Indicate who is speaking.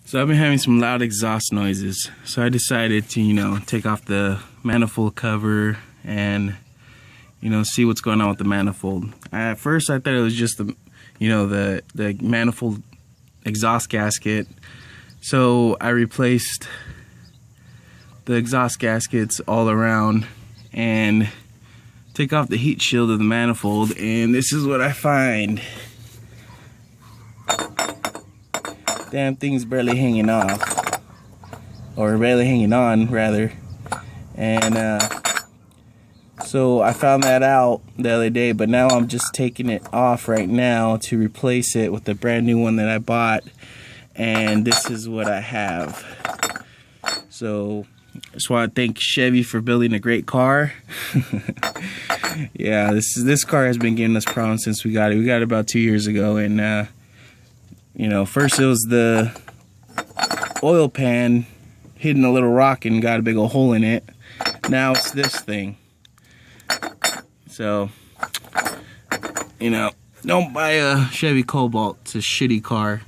Speaker 1: So I've been having some loud exhaust noises. So I decided to, take off the manifold cover and, see what's going on with the manifold. At first I thought it was just the manifold exhaust gasket. So I replaced the exhaust gaskets all around and take off the heat shield of the manifold, and this is what I find. Damn thing's barely hanging off, or barely hanging on rather. And so I found that out the other day, but now I'm just taking it off right now to replace it with the brand new one that I bought, and this is what I have. So I just want to thank Chevy for building a great car. Yeah, this car has been giving us problems since we got it. We got it about 2 years ago, and first it was the oil pan hitting a little rock and got a big old hole in it. Now it's this thing. So, don't buy a Chevy Cobalt. It's a shitty car.